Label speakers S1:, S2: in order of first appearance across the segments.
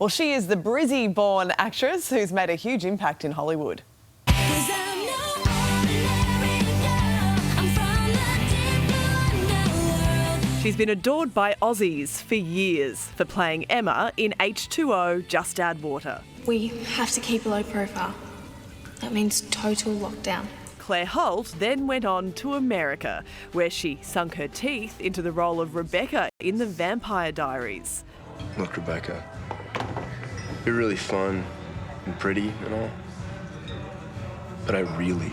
S1: Well, she is the Brizzy-born actress who's made a huge impact in Hollywood. She's been adored by Aussies for years for playing Emma in H2O Just Add Water.
S2: We have to keep a low profile. That means total lockdown.
S1: Claire Holt then went on to America, where she sunk her teeth into the role of Rebecca in The Vampire Diaries.
S3: Look, Rebecca, you're really fun and pretty and all, but I really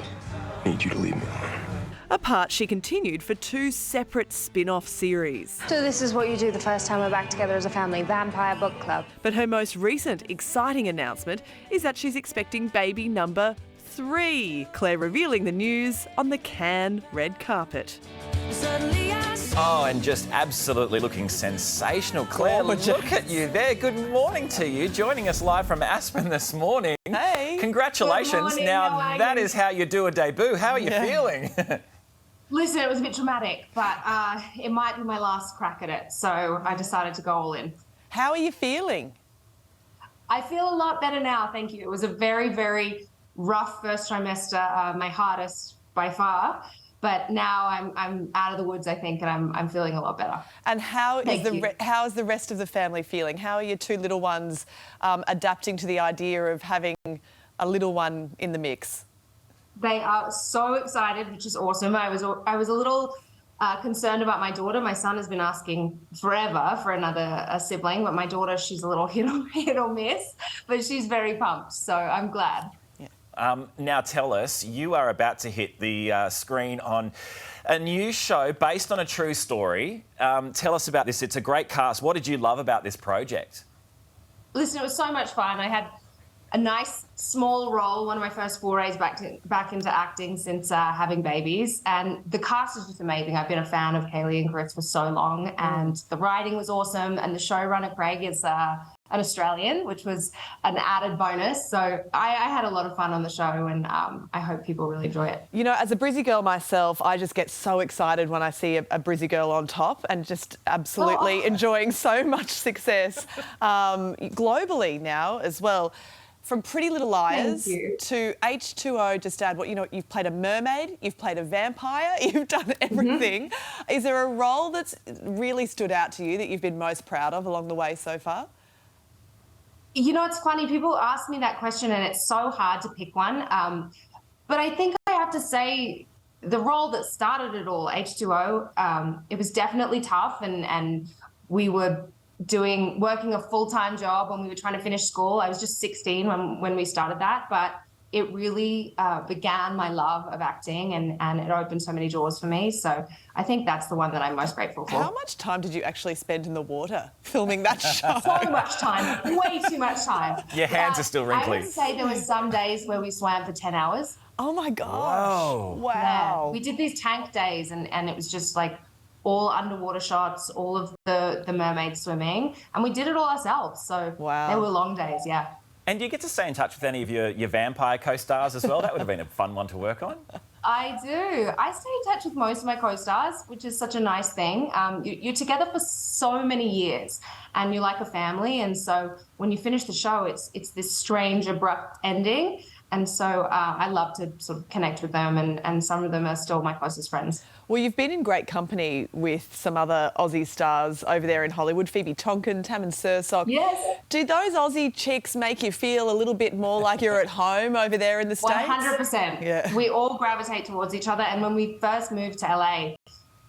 S3: need you to leave me alone.
S1: A part she continued for 2 separate spin-off series.
S4: So this is what you do the first time we're back together as a family, Vampire Book Club.
S1: But her most recent exciting announcement is that she's expecting baby number 3. Claire revealing the news on the Cannes red carpet.
S5: Oh, and just absolutely looking sensational. Claire,
S1: Gorgeous.
S5: Look at you there. Good morning to you. Joining us live from Aspen this morning.
S1: Hey.
S5: Congratulations.
S6: Good morning,
S5: Now,
S6: how are
S5: that
S6: you?
S5: is how you do a debut. How are you feeling?
S6: Listen, it was a bit dramatic, but it might be my last crack at it, so I decided to go all in.
S1: How are you feeling?
S6: I feel a lot better now, thank you. It was a very, very rough first trimester, my hardest by far, but now I'm out of the woods, I think, and I'm feeling a lot better.
S1: And how
S6: Thank you.
S1: how is the rest of the family feeling? How are your 2 little ones adapting to the idea of having a little one in the mix?
S6: They are so excited, which is awesome. I was a little concerned about my daughter. My son has been asking forever for another sibling, but my daughter, she's a little hit or miss, but she's very pumped, so I'm glad.
S5: Now tell us, you are about to hit the screen on a new show based on a true story. Tell us about this. It's a great cast. What did you love about this project?
S6: Listen, it was so much fun. I had a nice small role, one of my first forays back into acting since having babies, and the cast is just amazing. I've been a fan of Kaylee and Chris for so long, and the writing was awesome, and the showrunner Craig is an Australian, which was an added bonus. So I had a lot of fun on the show, and I hope people really enjoy it.
S1: You know, as a Brizzy girl myself, I just get so excited when I see a Brizzy girl on top and just absolutely enjoying so much success globally now as well. From Pretty Little Liars to H2O, Just Add, you've played a mermaid, you've played a vampire, you've done everything. Is there a role that's really stood out to you that you've been most proud of along the way so far?
S6: You know, it's funny, people ask me that question and it's so hard to pick one. But I think I have to say the role that started it all, H2O, it was definitely tough, and we were working a full-time job when we were trying to finish school. I was just 16 when we started that, but it really began my love of acting, and it opened so many doors for me. So I think that's the one that I'm most grateful for.
S1: How much time did you actually spend in the water filming that show?
S6: So much time, way too much time.
S5: Your hands are still wrinkly.
S6: I would say there were some days where we swam for 10 hours.
S1: Oh my gosh.
S5: Whoa.
S1: Wow.
S6: Yeah. We did these tank days, and it was just like all underwater shots, all of the mermaids swimming, and we did it all ourselves. So they were long days, yeah.
S5: And do you get to stay in touch with any of your vampire co-stars as well? That would have been a fun one to work on.
S6: I do. I stay in touch with most of my co-stars, which is such a nice thing. You're together for so many years, and you're like a family. And so when you finish the show, it's this strange, abrupt ending. And so I love to sort of connect with them, and some of them are still my closest friends.
S1: Well, you've been in great company with some other Aussie stars over there in Hollywood, Phoebe Tonkin, Tammin Sursok.
S6: Yes.
S1: Do those Aussie chicks make you feel a little bit more like you're at home over there in the States?
S6: 100%.
S1: Yeah.
S6: We all gravitate towards each other. And when we first moved to LA,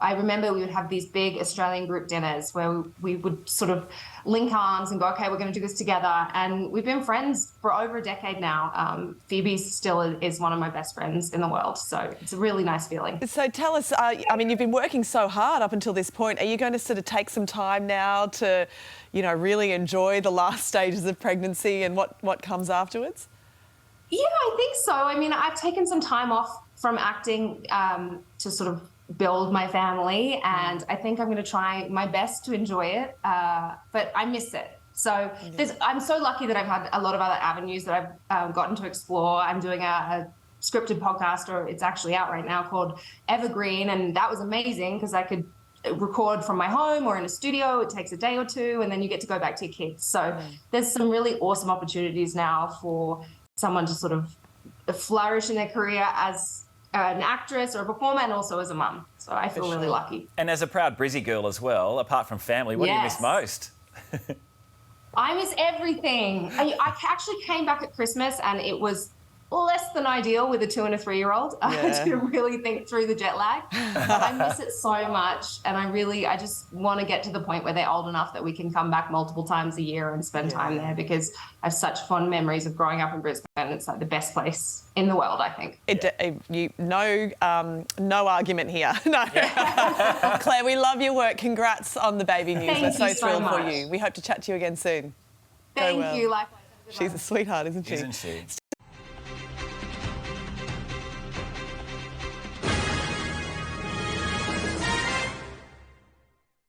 S6: I remember we would have these big Australian group dinners where we would sort of link arms and go, okay, we're going to do this together. And we've been friends for over a decade now. Phoebe still is one of my best friends in the world. So it's a really nice feeling.
S1: So tell us, I mean, you've been working so hard up until this point. Are you going to sort of take some time now to, really enjoy the last stages of pregnancy and what comes afterwards?
S6: Yeah, I think so. I mean, I've taken some time off from acting to sort of build my family, and I think I'm going to try my best to enjoy it, but I miss it. So I'm so lucky that I've had a lot of other avenues that I've gotten to explore. I'm doing a scripted podcast, or it's actually out right now, called Evergreen, and that was amazing because I could record from my home or in a studio. It takes a day or two, and then you get to go back to your kids. So there's some really awesome opportunities now for someone to sort of flourish in their career as an actress or a performer, and also as a mum. So I feel really lucky.
S5: And as a proud Brizzy girl as well, apart from family, what do you miss most?
S6: I miss everything. I actually came back at Christmas and it was less than ideal with a 2 and a 3-year-old to really think through the jet lag. But I miss it so much, and I just want to get to the point where they're old enough that we can come back multiple times a year and spend time there, because I have such fond memories of growing up in Brisbane. It's like the best place in the world, I think.
S1: No argument here. No. Claire, we love your work. Congrats on the baby news. We're so thrilled for you. We hope to chat to you again soon.
S6: Thank you. Likewise.
S1: She's a sweetheart, isn't she?
S5: Isn't she?